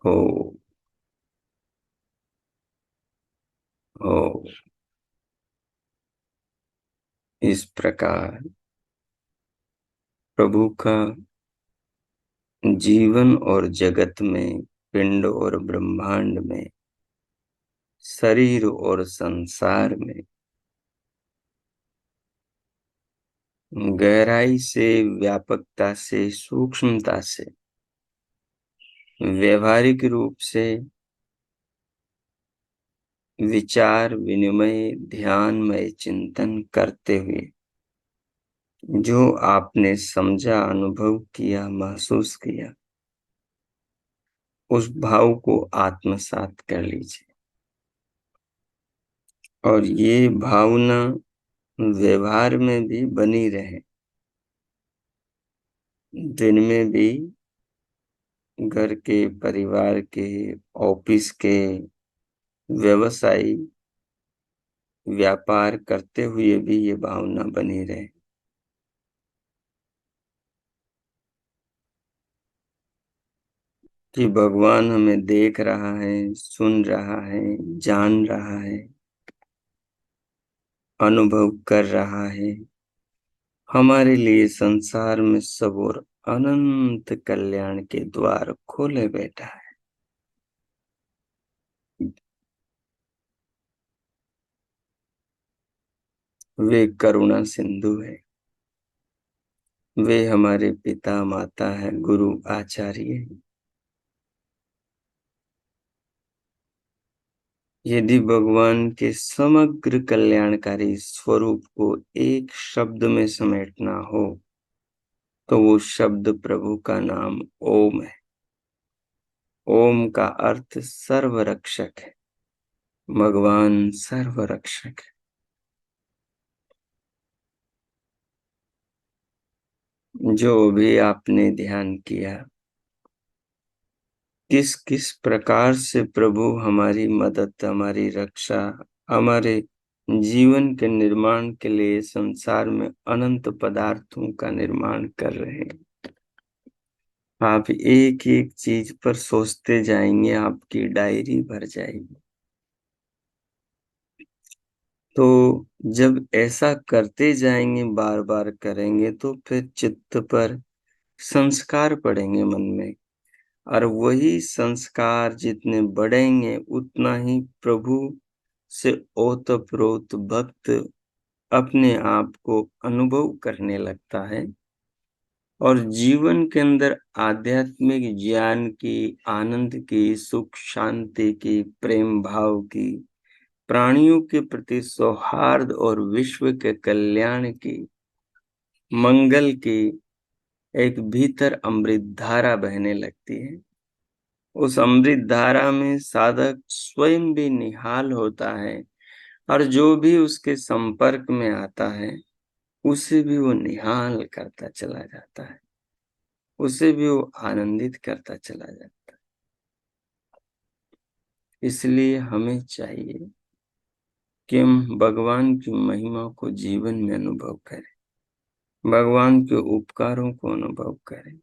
हो हो। इस प्रकार प्रभु का जीवन और जगत में, पिंड और ब्रह्मांड में, शरीर और संसार में गहराई से, व्यापकता से, सूक्ष्मता से, व्यवहारिक रूप से विचार विनिमय ध्यानमय चिंतन करते हुए जो आपने समझा, अनुभव किया, महसूस किया, उस भाव को आत्मसात कर लीजिए। और ये भावना व्यवहार में भी बनी रहे, दिन में भी, घर के, परिवार के, ऑफिस के, व्यवसायी, व्यापार करते हुए भी ये भावना बनी रहे कि भगवान हमें देख रहा है, सुन रहा है, जान रहा है, अनुभव कर रहा है। हमारे लिए संसार में सब और अनंत कल्याण के द्वार खोले बैठा है। वे करुणा सिंधु है। वे हमारे पिता माता है, गुरु आचार्य है। यदि भगवान के समग्र कल्याणकारी स्वरूप को एक शब्द में समेटना हो तो वो शब्द प्रभु का नाम ओम है। ओम का अर्थ सर्वरक्षक है। भगवान सर्वरक्षक है। जो भी आपने ध्यान किया, किस किस प्रकार से प्रभु हमारी मदद, हमारी रक्षा, हमारे जीवन के निर्माण के लिए संसार में अनंत पदार्थों का निर्माण कर रहे हैं। आप एक एक चीज पर सोचते जाएंगे, आपकी डायरी भर जाएगी। तो जब ऐसा करते जाएंगे, बार बार करेंगे, तो फिर चित्त पर संस्कार पड़ेंगे मन में, और वही संस्कार जितने बढ़ेंगे उतना ही प्रभु से ओतप्रोत भक्त अपने आप को अनुभव करने लगता है और जीवन के अंदर आध्यात्मिक ज्ञान की, आनंद की, सुख शांति की, प्रेम भाव की, प्राणियों के प्रति सौहार्द और विश्व के कल्याण की, मंगल की एक भीतर अमृत धारा बहने लगती है। उस अमृत धारा में साधक स्वयं भी निहाल होता है और जो भी उसके संपर्क में आता है उसे भी वो निहाल करता चला जाता है, उसे भी वो आनंदित करता चला जाता है। इसलिए हमें चाहिए कि हम भगवान की महिमा को जीवन में अनुभव करें, भगवान के उपकारों को अनुभव करें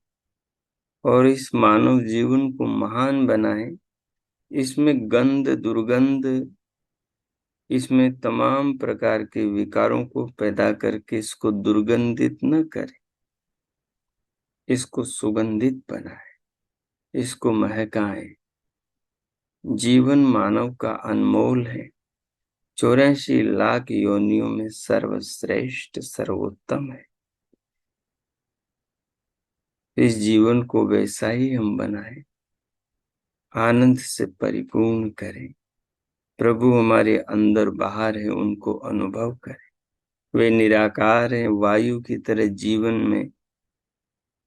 और इस मानव जीवन को महान बनाएं। इसमें गंध दुर्गंध, इसमें तमाम प्रकार के विकारों को पैदा करके इसको दुर्गंधित न करें, इसको सुगंधित बनाएं, इसको महकाएं। जीवन मानव का अनमोल है, 84 लाख योनियों में सर्वश्रेष्ठ सर्वोत्तम है। इस जीवन को वैसा ही हम बनाएं, आनंद से परिपूर्ण करें। प्रभु हमारे अंदर बाहर है, उनको अनुभव करें। वे निराकार हैं, वायु की तरह जीवन में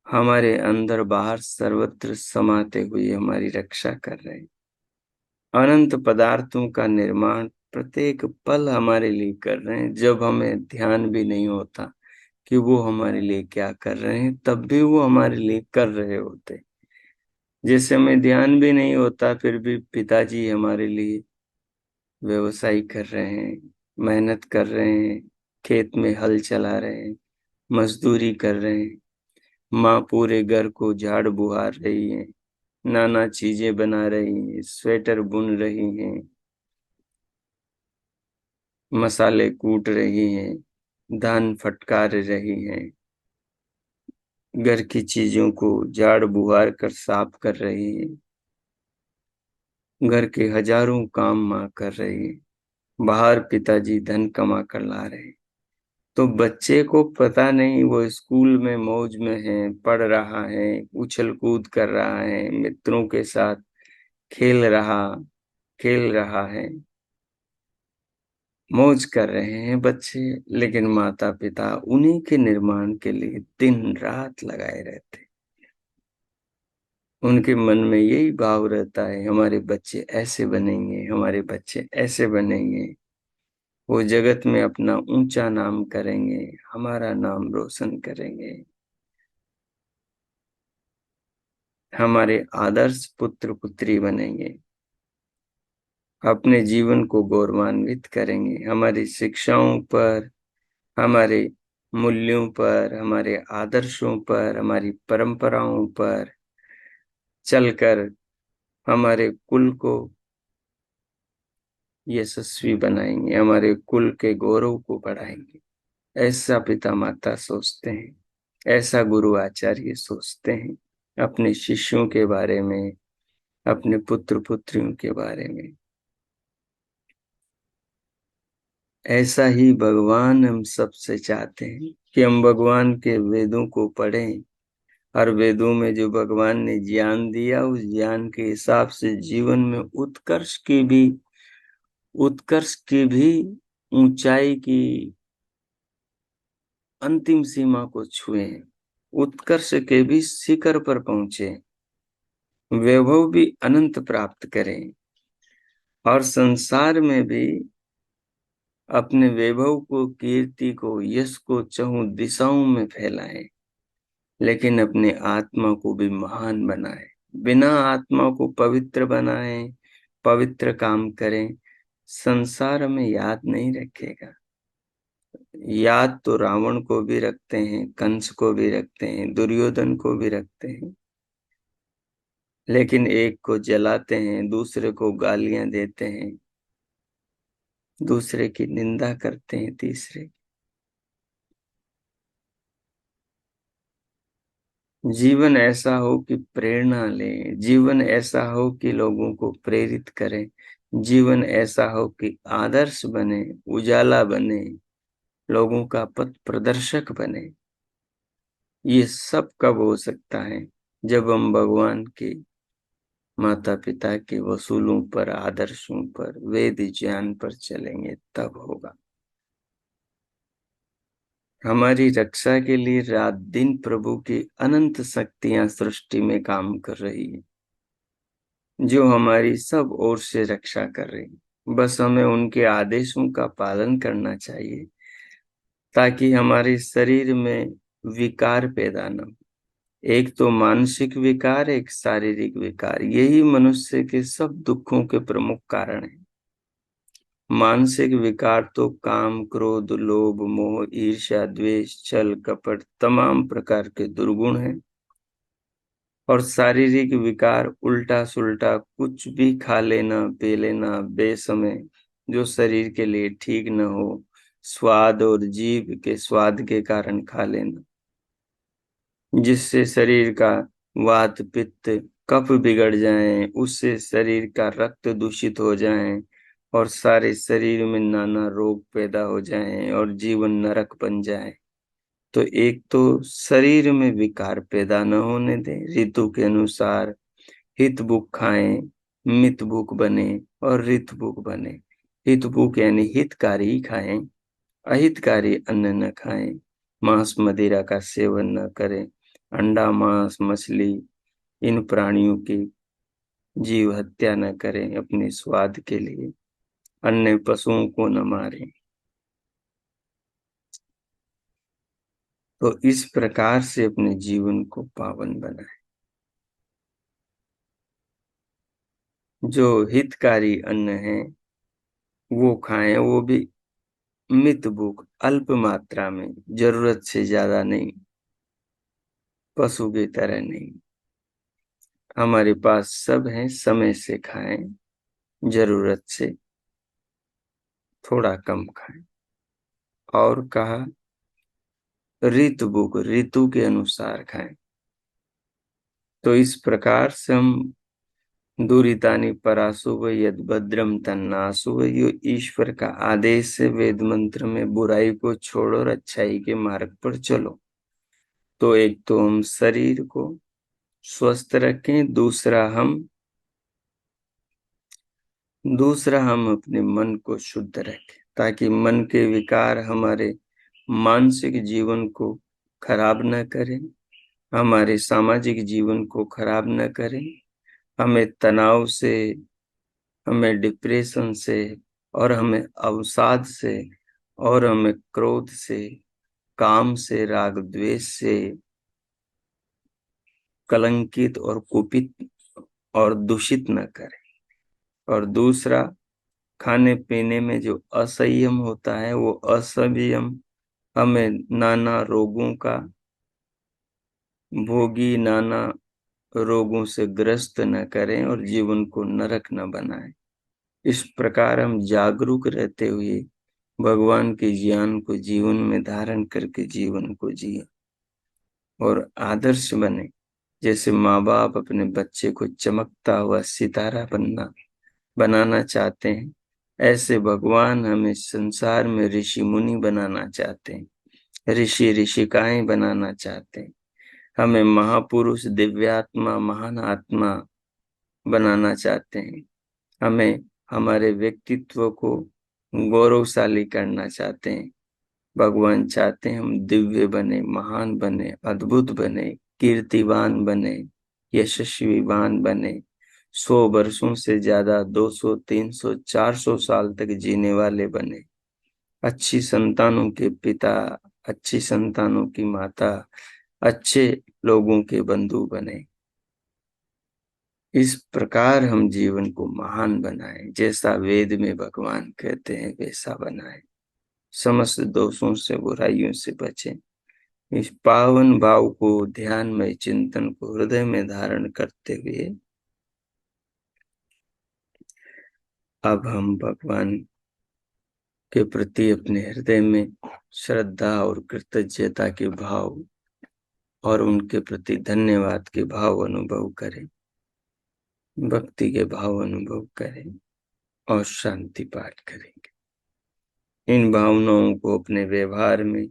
हमारे अंदर बाहर सर्वत्र समाते हुए हमारी रक्षा कर रहे हैं। अनंत पदार्थों का निर्माण प्रत्येक पल हमारे लिए कर रहे हैं। जब हमें ध्यान भी नहीं होता कि वो हमारे लिए क्या कर रहे हैं, तब भी वो हमारे लिए कर रहे होते। जैसे हमें ध्यान भी नहीं होता फिर भी पिताजी हमारे लिए व्यवसाय कर रहे हैं, मेहनत कर रहे हैं, खेत में हल चला रहे हैं, मजदूरी कर रहे हैं। माँ पूरे घर को झाड़ बुहार रही है, नाना चीजें बना रही हैं, स्वेटर बुन रही हैं, मसाले कूट रही हैं, धान फटकार रही हैं, घर की चीजों को झाड़ बुहार कर साफ कर रही हैं, घर के हजारों काम माँ कर रही है, बाहर पिताजी धन कमा कर ला रहे हैं। तो बच्चे को पता नहीं, वो स्कूल में मौज में है, पढ़ रहा है, उछल कूद कर रहा है, मित्रों के साथ खेल रहा है, मौज कर रहे हैं बच्चे। लेकिन माता पिता उन्हीं के निर्माण के लिए दिन रात लगाए रहते हैं। उनके मन में यही भाव रहता है, हमारे बच्चे ऐसे बनेंगे, हमारे बच्चे ऐसे बनेंगे, वो जगत में अपना ऊंचा नाम करेंगे, हमारा नाम रोशन करेंगे, हमारे आदर्श पुत्र पुत्री बनेंगे, अपने जीवन को गौरवान्वित करेंगे, हमारी शिक्षाओं पर, हमारे मूल्यों पर, हमारे आदर्शों पर, हमारी परंपराओं पर चलकर हमारे कुल को यशस्वी बनाएंगे, हमारे कुल के गौरव को बढ़ाएंगे। ऐसा पिता माता सोचते हैं, ऐसा गुरु आचार्य सोचते हैं अपने शिष्यों के बारे में, अपने पुत्र पुत्रियों के बारे में। ऐसा ही भगवान हम सबसे चाहते हैं कि हम भगवान के वेदों को पढ़ें, और वेदों में जो भगवान ने ज्ञान दिया, उस ज्ञान के हिसाब से जीवन में उत्कर्ष की भी ऊंचाई की अंतिम सीमा को छुएं, उत्कर्ष के भी शिखर पर पहुंचे, वैभव भी अनंत प्राप्त करें, और संसार में भी अपने वैभव को, कीर्ति को, यश को चहुं दिशाओं में फैलाएं, लेकिन अपने आत्मा को भी महान बनाएं। बिना आत्मा को पवित्र बनाए, पवित्र काम करें, संसार में याद नहीं रखेगा। याद तो रावण को भी रखते हैं, कंस को भी रखते हैं, दुर्योधन को भी रखते हैं, लेकिन एक को जलाते हैं, दूसरे को गालियां देते हैं, दूसरे की निंदा करते हैं, तीसरे। जीवन ऐसा हो कि प्रेरणा लें, जीवन ऐसा हो कि लोगों को प्रेरित करें, जीवन ऐसा हो कि आदर्श बने, उजाला बने, लोगों का पथ प्रदर्शक बने। ये सब कब हो सकता है? जब हम भगवान के, माता पिता के वसूलों पर, आदर्शों पर, वेद ज्ञान पर चलेंगे, तब होगा। हमारी रक्षा के लिए रात दिन प्रभु की अनंत शक्तियां सृष्टि में काम कर रही है, जो हमारी सब ओर से रक्षा कर रही है। बस हमें उनके आदेशों का पालन करना चाहिए, ताकि हमारे शरीर में विकार पैदा न हो। एक तो मानसिक विकार, एक शारीरिक विकार, यही मनुष्य के सब दुखों के प्रमुख कारण है। मानसिक विकार तो काम, क्रोध, लोभ, मोह, ईर्ष्या, द्वेष, छल, कपट, तमाम प्रकार के दुर्गुण हैं। और शारीरिक विकार उल्टा सुल्टा कुछ भी खा लेना, पी लेना बेसमय, जो शरीर के लिए ठीक न हो, स्वाद और जीभ के स्वाद के कारण खा लेना, जिससे शरीर का वात पित्त कफ बिगड़ जाए, उससे शरीर का रक्त दूषित हो जाए, और सारे शरीर में नाना रोग पैदा हो जाए, और जीवन नरक बन जाए। तो एक तो शरीर में विकार पैदा न होने दें, ऋतु के अनुसार हित भूख खाएं, मित भूख बने और ऋत भूख बने। हित भूख यानी हितकारी ही खाएं, अहितकारी अन्न न खाएं, मांस मदिरा का सेवन न करें, अंडा मांस मछली इन प्राणियों की जीव हत्या न करें अपने स्वाद के लिए, अन्य पशुओं को न मारें। तो इस प्रकार से अपने जीवन को पावन बनाएं। जो हितकारी अन्न है वो खाएं, वो भी मित भूख, अल्प मात्रा में, जरूरत से ज्यादा नहीं, पशु की तरह नहीं। हमारे पास सब है, समय से खाएं, जरूरत से थोड़ा कम खाएं। और कहा ऋतु के अनुसार खाएं। तो इस प्रकार से हम दुरितानि पराशुभ यद भद्रम तन्नाशुभ, यो ईश्वर का आदेश है वेद मंत्र में, बुराई को छोड़ो और अच्छाई के मार्ग पर चलो। तो एक तो हम शरीर को स्वस्थ रखें, दूसरा हम अपने मन को शुद्ध रखें, ताकि मन के विकार हमारे मानसिक जीवन को खराब न करें, हमारे सामाजिक जीवन को खराब न करें, हमें तनाव से, हमें डिप्रेशन से, और हमें अवसाद से, और हमें क्रोध से, काम से, राग द्वेष से कलंकित और कुपित और दूषित न करें। और दूसरा, खाने पीने में जो असंयम होता है, वो असंयम हमें नाना रोगों का भोगी, नाना रोगों से ग्रस्त न करें और जीवन को नरक न बनाए। इस प्रकार हम जागरूक रहते हुए भगवान के ज्ञान को जीवन में धारण करके जीवन को जिए और आदर्श बने। जैसे माँ बाप अपने बच्चे को चमकता हुआ सितारा बनाना चाहते हैं, ऐसे भगवान हमें संसार में ऋषि मुनि बनाना चाहते हैं, ऋषि ऋषिकाएं बनाना चाहते हैं, हमें महापुरुष, दिव्यात्मा, महान आत्मा बनाना चाहते हैं, हमें हमारे व्यक्तित्व को गौरवशाली करना चाहते हैं। भगवान चाहते हैं हम दिव्य बने, महान बने, अद्भुत बने, कीर्तिवान बने, यशस्वीवान बने, 100 वर्षों से ज्यादा, 200, 300, 400 साल तक जीने वाले बने, अच्छी संतानों के पिता, अच्छी संतानों की माता, अच्छे लोगों के बंधु बने। इस प्रकार हम जीवन को महान बनाएं, जैसा वेद में भगवान कहते हैं वैसा बनाएं, समस्त दोषों से, बुराइयों से बचें। इस पावन भाव को, ध्यान में चिंतन को हृदय में धारण करते हुए अब हम भगवान के प्रति अपने हृदय में श्रद्धा और कृतज्ञता के भाव और उनके प्रति धन्यवाद के भाव अनुभव करें, भक्ति के भाव अनुभव करें और शांति पाठ करेंगे। इन भावनाओं को अपने व्यवहार में,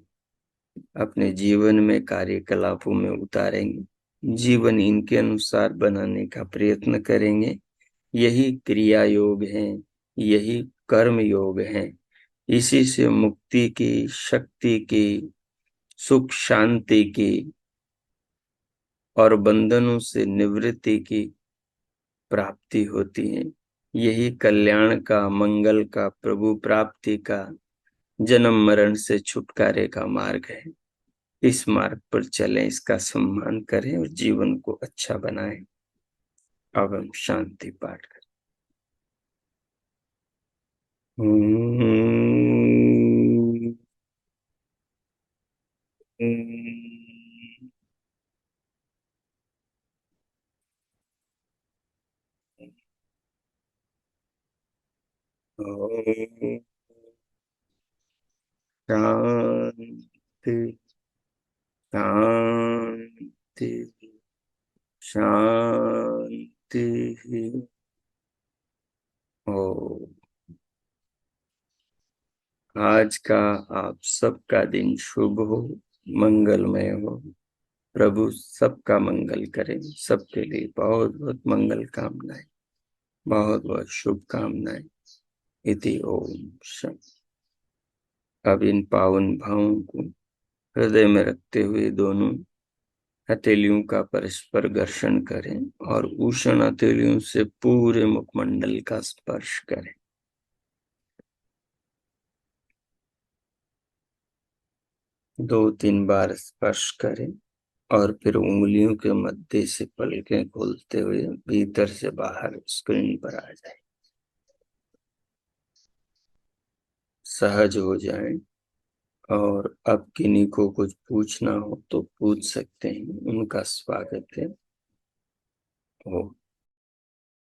अपने जीवन में, कार्यकलापों में उतारेंगे, जीवन इनके अनुसार बनाने का प्रयत्न करेंगे। यही क्रिया योग है, यही कर्म योग है। इसी से मुक्ति की, शक्ति की, सुख शांति की और बंधनों से निवृत्ति की प्राप्ति होती है। यही कल्याण का, मंगल का, प्रभु प्राप्ति का, जन्म मरण से छुटकारे का मार्ग है। इस मार्ग पर चलें, इसका सम्मान करें और जीवन को अच्छा बनाएं। अब हम शांति पाठ करें। शांति शांति शांति। ओ, आज का आप सबका दिन शुभ हो, मंगलमय हो। प्रभु सबका मंगल करे, सबके लिए बहुत बहुत मंगल कामनाएं, बहुत बहुत शुभकामनाएं। इति ओम शांति। अब इन पावन भावों को हृदय में रखते हुए दोनों हथेलियों का परस्पर घर्षण करें और उष्ण हथेलियों से पूरे मुखमंडल का स्पर्श करें। दो तीन बार स्पर्श करें और फिर उंगलियों के मध्य से पलकें खोलते हुए भीतर से बाहर स्क्रीन पर आ जाए। सहज हो जाएं। और अब किन्हीं को कुछ पूछना हो तो पूछ सकते हैं, उनका स्वागत है। हो।